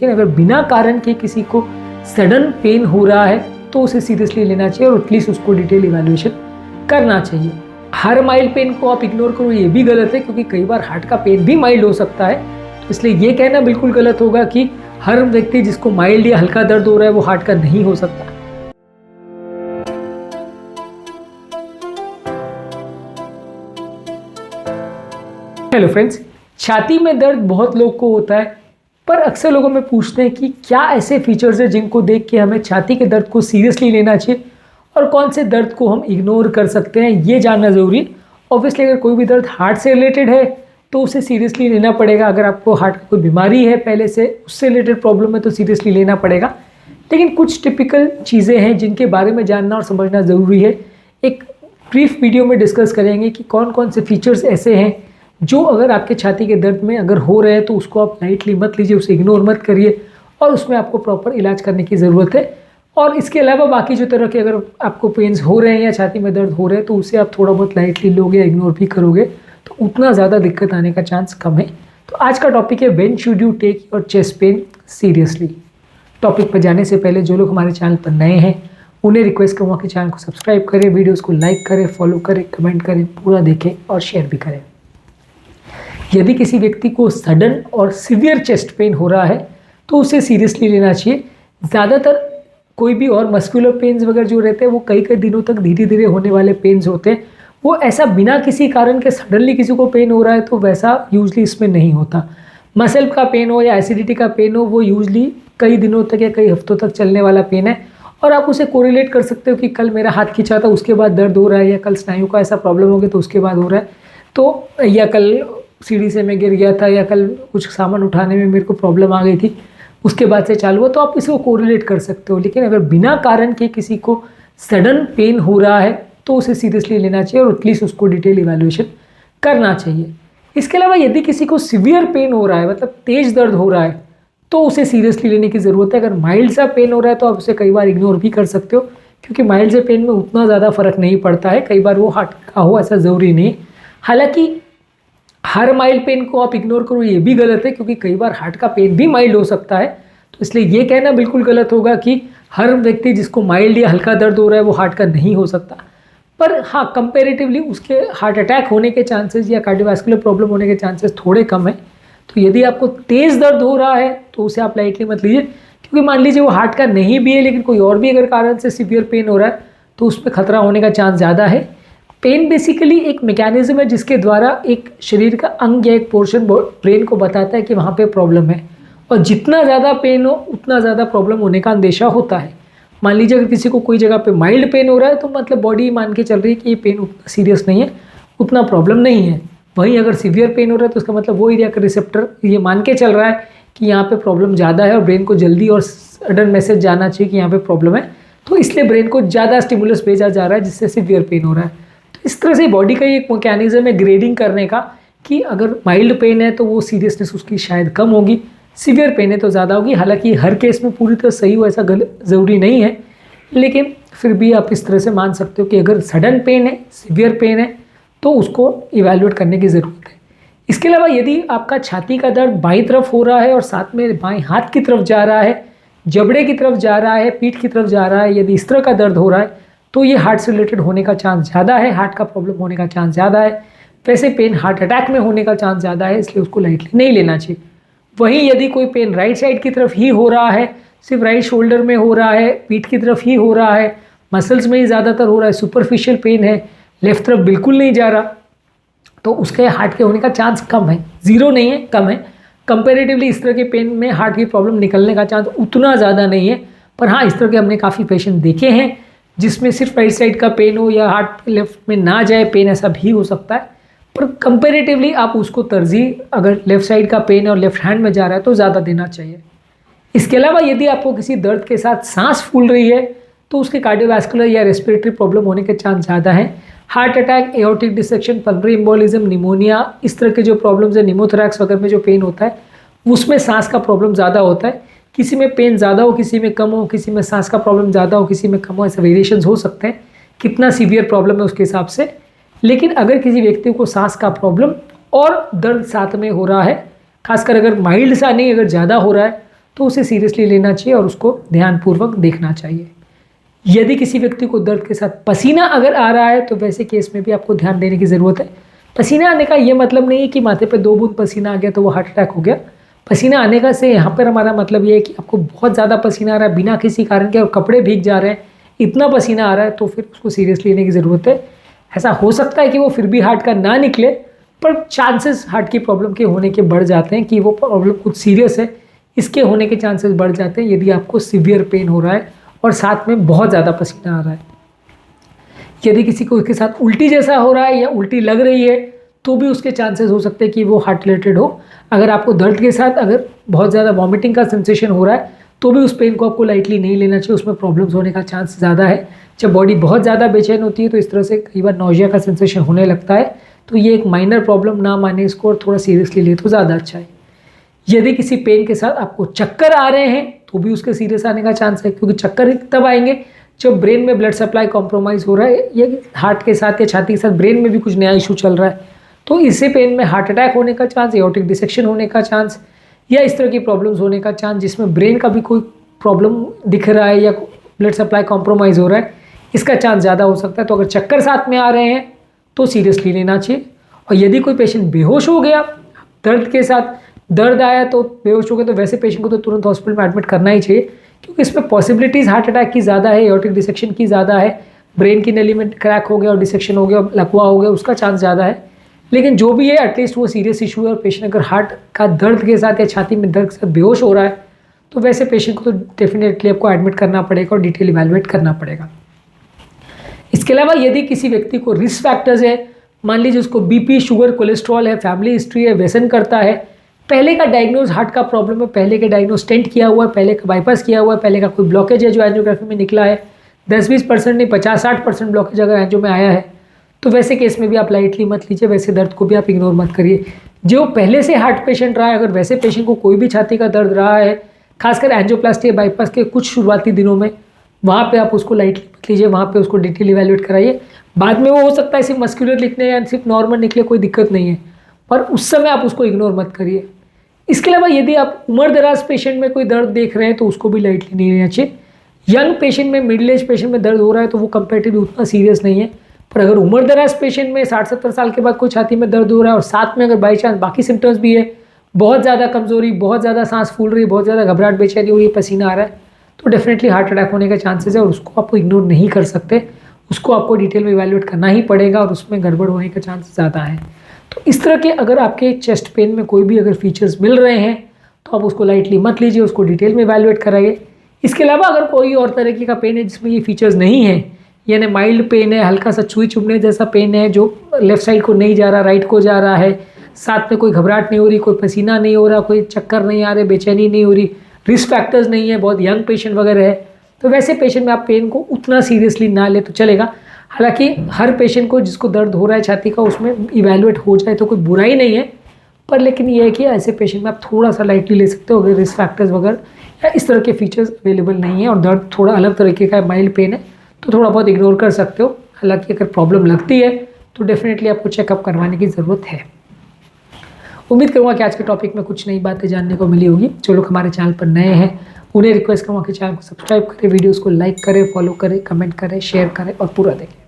लेकिन अगर बिना कारण के किसी को सडन पेन हो रहा है तो उसे सीरियसली लेना चाहिए और एटलीस्ट उसको डिटेल इवैल्यूएशन करना चाहिए। हर माइल्ड पेन को आप इग्नोर करो ये भी गलत है, क्योंकि कई बार हार्ट का पेन भी माइल्ड हो सकता है। तो इसलिए ये कहना बिल्कुल गलत होगा कि हर व्यक्ति जिसको माइल्ड या हल्का दर्द हो रहा है वो हार्ट का नहीं हो सकता। हेलो फ्रेंड्स, छाती में दर्द बहुत लोग को होता है, पर अक्सर लोगों में पूछते हैं कि क्या ऐसे फीचर्स हैं जिनको देख के हमें छाती के दर्द को सीरियसली लेना चाहिए और कौन से दर्द को हम इग्नोर कर सकते हैं, ये जानना ज़रूरी है। ऑब्वियसली अगर कोई भी दर्द हार्ट से रिलेटेड है तो उसे सीरियसली लेना पड़ेगा। अगर आपको हार्ट की कोई बीमारी है पहले से, उससे रिलेटेड प्रॉब्लम है तो सीरियसली लेना पड़ेगा। लेकिन कुछ टिपिकल चीज़ें हैं जिनके बारे में जानना और समझना ज़रूरी है। एक ब्रीफ वीडियो में डिस्कस करेंगे कि कौन कौन से फीचर्स ऐसे हैं जो अगर आपके छाती के दर्द में अगर हो रहे हैं तो उसको आप लाइटली मत लीजिए, उसे इग्नोर मत करिए और उसमें आपको प्रॉपर इलाज करने की ज़रूरत है। और इसके अलावा बाकी जो तरह के अगर आपको पेन्स हो रहे हैं या छाती में दर्द हो रहे हैं तो उसे आप थोड़ा बहुत लाइटली लोगे या इग्नोर भी करोगे तो उतना ज़्यादा दिक्कत आने का चांस कम है। तो आज का टॉपिक है when should you take your chest pain seriously. Topic पर जाने से पहले जो लोग हमारे चैनल पर नए हैं उन्हें रिक्वेस्ट करूँगा कि चैनल को सब्सक्राइब करें, वीडियोज़ को लाइक करें, फॉलो करें, कमेंट करें, पूरा देखें और शेयर भी करें। यदि किसी व्यक्ति को सडन और सीवियर चेस्ट पेन हो रहा है तो उसे सीरियसली लेना चाहिए। ज़्यादातर कोई भी और मस्कुलर पेन्स वगैरह जो रहते हैं वो कई कई दिनों तक धीरे धीरे होने वाले पेन्स होते हैं। वो ऐसा बिना किसी कारण के सडनली किसी को पेन हो रहा है तो वैसा यूजली इसमें नहीं होता। मसल का पेन हो या एसिडिटी का पेन हो वो यूजली कई दिनों तक या कई हफ्तों तक चलने वाला पेन है और आप उसे कोरिलेट कर सकते हो कि कल मेरा हाथ खींचा था उसके बाद दर्द हो रहा है, या कल स्नायु का ऐसा प्रॉब्लम हो गया तो उसके बाद हो रहा है, तो या कल सीढ़ी से मैं गिर गया था, या कल कुछ सामान उठाने में मेरे को प्रॉब्लम आ गई थी उसके बाद से चालू हुआ, तो आप इसको कोरिलेट कर सकते हो। लेकिन अगर बिना कारण के किसी को सडन पेन हो रहा है तो उसे सीरियसली लेना चाहिए और एटलीस्ट उसको डिटेल इवैल्यूएशन करना चाहिए। इसके अलावा यदि किसी को सीवियर पेन हो रहा है, मतलब तेज दर्द हो रहा है, तो उसे सीरियसली लेने की ज़रूरत है। अगर माइल्ड सा पेन हो रहा है तो आप उसे कई बार इग्नोर भी कर सकते हो, क्योंकि माइल्ड से पेन में उतना ज़्यादा फर्क नहीं पड़ता है। कई बार वो हार्ट का हो ऐसा ज़रूरी नहीं। हालांकि हर माइल्ड पेन को आप इग्नोर करो ये भी गलत है, क्योंकि कई बार हार्ट का पेन भी माइल्ड हो सकता है। तो इसलिए ये कहना बिल्कुल गलत होगा कि हर व्यक्ति जिसको माइल्ड या हल्का दर्द हो रहा है वो हार्ट का नहीं हो सकता। पर हाँ, कंपैरेटिवली उसके हार्ट अटैक होने के चांसेस या कार्डियोवैस्कुलर प्रॉब्लम होने के चांसेस थोड़े कम है। तो यदि आपको तेज़ दर्द हो रहा है तो उसे आप लाइटली मत लीजिए, क्योंकि मान लीजिए वो हार्ट का नहीं भी है लेकिन कोई और भी अगर कारण से सीवियर पेन हो रहा है तो उसमें खतरा होने का चांस ज़्यादा है। पेन बेसिकली एक मैकेनिज्म है जिसके द्वारा एक शरीर का अंग या एक पोर्शन ब्रेन को बताता है कि वहाँ पे प्रॉब्लम है, और जितना ज़्यादा पेन हो उतना ज़्यादा प्रॉब्लम होने का अंदेशा होता है। मान लीजिए अगर किसी को कोई जगह पे माइल्ड पेन हो रहा है तो मतलब बॉडी मान के चल रही है कि ये पेन उतना सीरियस नहीं है, उतना प्रॉब्लम नहीं है। वहीं अगर सीवियर पेन हो रहा है तो उसका मतलब वो एरिया का रिसेप्टर ये मान के चल रहा है कि यहाँ पे प्रॉब्लम ज़्यादा है और ब्रेन को जल्दी और सडन मैसेज जाना चाहिए कि यहाँ पे प्रॉब्लम है, तो इसलिए ब्रेन को ज़्यादा स्टिमुलस भेजा जा रहा है जिससे सीवियर पेन हो रहा है। तो इस तरह से बॉडी का एक मैकेनिज्म है ग्रेडिंग करने का कि अगर माइल्ड पेन है तो वो सीरियसनेस उसकी शायद कम होगी, सीवियर पेन है तो ज़्यादा होगी। हालांकि हर केस में पूरी तरह सही हो ऐसा ज़रूरी नहीं है, लेकिन फिर भी आप इस तरह से मान सकते हो कि अगर सडन पेन है, सीवियर पेन है तो उसको इवैल्यूएट करने की ज़रूरत है। इसके अलावा यदि आपका छाती का दर्द बाईं तरफ हो रहा है और साथ में बाएं हाथ की तरफ जा रहा है, जबड़े की तरफ जा रहा है, पीठ की तरफ जा रहा है, यदि इस तरह का दर्द हो रहा है तो ये हार्ट से रिलेटेड होने का चांस ज़्यादा है, हार्ट का प्रॉब्लम होने का चांस ज़्यादा है। वैसे पेन हार्ट अटैक में होने का चांस ज़्यादा है, इसलिए उसको लाइटली नहीं लेना चाहिए। वहीं यदि कोई पेन राइट साइड की तरफ ही हो रहा है, सिर्फ राइट शोल्डर में हो रहा है, पीठ की तरफ ही हो रहा है, मसल्स में ही ज़्यादातर हो रहा है, सुपरफिशियल पेन है, लेफ्ट तरफ बिल्कुल नहीं जा रहा, तो उसके हार्ट के होने का चांस कम है, ज़ीरो नहीं है, कम है। कंपेरेटिवली इस तरह के पेन में हार्ट की प्रॉब्लम निकलने का चांस उतना ज़्यादा नहीं है। पर हाँ, इस तरह के हमने काफ़ी पेशेंट देखे हैं जिसमें सिर्फ राइट साइड का पेन हो या हार्ट लेफ्ट में ना जाए पेन, ऐसा भी हो सकता है। पर कंपेरेटिवली आप उसको तरजीह, अगर लेफ़्ट साइड का पेन है और लेफ्ट हैंड में जा रहा है तो ज़्यादा देना चाहिए। इसके अलावा यदि आपको किसी दर्द के साथ सांस फूल रही है तो उसके कार्डियोवैस्कुलर या रेस्पिरेटरी प्रॉब्लम होने के चांस ज़्यादा हैं। Heart attack, aortic dissection, pulmonary embolism, pneumonia, इस तरह के जो प्रॉब्लम्स है, निमोथोरैक्स वगैरह में जो पेन होता है उसमें सांस का प्रॉब्लम ज़्यादा होता है। किसी में पेन ज़्यादा हो, किसी में कम हो, किसी में सांस का प्रॉब्लम ज़्यादा हो, किसी में कम हो, ऐसे वेरिएशंस हो सकते हैं। कितना सीवियर प्रॉब्लम है उसके हिसाब से। लेकिन अगर किसी व्यक्ति को सांस का प्रॉब्लम और दर्द साथ में हो रहा है, खासकर अगर माइल्ड सा नहीं, अगर ज़्यादा हो रहा है, तो उसे सीरियसली लेना चाहिए और उसको ध्यानपूर्वक देखना चाहिए। यदि किसी व्यक्ति को दर्द के साथ पसीना अगर आ रहा है तो वैसे केस में भी आपको ध्यान देने की ज़रूरत है। पसीना आने का ये मतलब नहीं है कि माथे पे 2 बूंद पसीना आ गया तो वो हार्ट अटैक हो गया। पसीना आने का से यहाँ पर हमारा मतलब ये है कि आपको बहुत ज़्यादा पसीना आ रहा है बिना किसी कारण के और कपड़े भीग जा रहे हैं, इतना पसीना आ रहा है, तो फिर उसको सीरियसली लेने की ज़रूरत है। ऐसा हो सकता है कि वो फिर भी हार्ट का ना निकले, पर चांसेस हार्ट की प्रॉब्लम के होने के बढ़ जाते हैं कि वो प्रॉब्लम कुछ सीरियस है, इसके होने के चांसेस बढ़ जाते हैं यदि आपको सीवियर पेन हो रहा है और साथ में बहुत ज़्यादा पसीना आ रहा है। यदि किसी को इसके साथ उल्टी जैसा हो रहा है या उल्टी लग रही है तो भी उसके चांसेस हो सकते हैं कि वो हार्ट रिलेटेड हो। अगर आपको दर्द के साथ अगर बहुत ज़्यादा वॉमिटिंग का सेंसेशन हो रहा है तो भी उस पेन को आपको लाइटली नहीं लेना चाहिए, उसमें प्रॉब्लम्स होने का चांस ज़्यादा है। जब बॉडी बहुत ज़्यादा बेचैन होती है तो इस तरह से कई बार नौजिया का सेंसेशन होने लगता है, तो ये एक माइनर प्रॉब्लम ना माने इसको और थोड़ा सीरियसली ले तो ज़्यादा अच्छा है। यदि किसी पेन के साथ आपको चक्कर आ रहे हैं तो भी उसके सीरियस आने का चांस है, क्योंकि चक्कर तब आएंगे जब ब्रेन में ब्लड सप्लाई कॉम्प्रोमाइज़ हो रहा है या हार्ट के साथ या छाती के साथ ब्रेन में भी कुछ नया इशू चल रहा है, तो इससे पेन में हार्ट अटैक होने का चांस, एओर्टिक डिसेक्शन होने का चांस या इस तरह की प्रॉब्लम्स होने का चांस जिसमें ब्रेन का भी कोई प्रॉब्लम दिख रहा है या ब्लड सप्लाई कॉम्प्रोमाइज़ हो रहा है, इसका चांस ज़्यादा हो सकता है। तो अगर चक्कर साथ में आ रहे हैं तो सीरियसली लेना चाहिए। और यदि कोई पेशेंट बेहोश हो गया, दर्द के साथ दर्द आया तो बेहोश हो गया, तो वैसे पेशेंट को तो तुरंत हॉस्पिटल में एडमिट करना ही चाहिए, क्योंकि इसमें पॉसिबिलिटीज़ हार्ट अटैक की ज़्यादा है, एओर्टिक डिसेक्शन की ज़्यादा है, ब्रेन की नली में क्रैक हो गया और डिसेक्शन हो गया, लकवा हो गया, उसका चांस ज़्यादा है। लेकिन जो भी है एटलीस्ट वो सीरियस इशू है और पेशेंट अगर हार्ट का दर्द के साथ या छाती में दर्द के साथ बेहोश हो रहा है तो वैसे पेशेंट को तो डेफिनेटली आपको एडमिट करना पड़ेगा और डिटेल इवैल्यूएट करना पड़ेगा। इसके अलावा यदि किसी व्यक्ति को रिस्क फैक्टर्स है, मान लीजिए उसको बीपी, शुगर, कोलेस्ट्रॉल है, फैमिली हिस्ट्री है, व्यसन करता है, पहले का डायग्नोज हार्ट का प्रॉब्लम है, पहले का डायग्नोज स्टेंट किया हुआ है, पहले का बाईपास किया हुआ है, पहले का कोई ब्लॉकेज है जो एंजियोग्राफी में निकला है, 10-20% नहीं 50-60% ब्लॉकेज अगर एंजियो में आया है तो वैसे केस में भी आप लाइटली मत लीजिए, वैसे दर्द को भी आप इग्नोर मत करिए। जो पहले से हार्ट पेशेंट रहा है, अगर वैसे पेशेंट को कोई भी छाती का दर्द रहा है, खासकर एंजियोप्लास्टी या बाईपास के कुछ शुरुआती दिनों में, वहाँ पे आप उसको लाइटली मत लीजिए, वहाँ पे उसको डिटेल इवैल्यूएट कराइए। बाद में वो हो सकता है सिर्फ मस्कुलर लिखने या सिर्फ नॉर्मल निकले, कोई दिक्कत नहीं है, पर उस समय आप उसको इग्नोर मत करिए। इसके अलावा यदि आप उम्र दराज पेशेंट में कोई दर्द देख रहे हैं तो उसको भी लाइटली नहीं लेना चाहिए। यंग पेशेंट में, मिडिल एज पेशेंट में दर्द हो रहा है तो वो कंपेरेटिवली उतना सीरियस नहीं है, पर अगर उम्र दराज पेशेंट में 60-70 साल के बाद कोई छाती में दर्द हो रहा है और साथ में अगर बाई चांस बाकी सिम्टम्स भी है, बहुत ज़्यादा कमजोरी, बहुत ज़्यादा सांस फूल रही है, बहुत ज़्यादा घबराहट, बेचैनी हो रही है, पसीना आ रहा है, तो डेफिनेटली हार्ट अटैक होने का चांसेस है और उसको आपको इग्नोर नहीं कर सकते, उसको आपको डिटेल में इवैल्यूएट करना ही पड़ेगा और उसमें गड़बड़ होने का चांस ज़्यादा है। तो इस तरह के अगर आपके चेस्ट पेन में कोई भी अगर फीचर्स मिल रहे हैं तो आप उसको लाइटली मत लीजिए, उसको डिटेल में इवैल्यूएट कराइए। इसके अलावा अगर कोई और तरीके का पेन है जिसमें ये फीचर्स नहीं है, यानी माइल्ड पेन है, हल्का सा सुई चुभने जैसा पेन है जो लेफ्ट साइड को नहीं जा रहा, राइट को जा रहा है, साथ में कोई घबराहट नहीं हो रही, कोई पसीना नहीं हो रहा, कोई चक्कर नहीं आ रहे, बेचैनी नहीं हो रही, रिस्क फैक्टर्स नहीं है, बहुत यंग पेशेंट वगैरह है, तो वैसे पेशेंट में आप पेन को उतना सीरियसली ना ले तो चलेगा। हालांकि हर पेशेंट को जिसको दर्द हो रहा है छाती का उसमें इवैल्यूएट हो जाए तो कोई बुराई नहीं है, पर लेकिन ये है कि ऐसे पेशेंट में आप थोड़ा सा लाइटली ले सकते हो अगर रिस्क फैक्टर्स वगैरह या इस तरह के फीचर्स अवेलेबल नहीं है और दर्द थोड़ा अलग तरीके का माइल्ड पेन है तो थोड़ा बहुत इग्नोर कर सकते हो। हालांकि अगर प्रॉब्लम लगती है तो डेफिनेटली आपको चेकअप करवाने की ज़रूरत है। उम्मीद करूँगा कि आज के टॉपिक में कुछ नई बातें जानने को मिली होगी। जो लोग हमारे चैनल पर नए हैं उन्हें रिक्वेस्ट करूँगा कि चैनल को सब्सक्राइब करें, वीडियोज़ को लाइक करें, फॉलो करें, कमेंट करें, शेयर करें और पूरा देखें।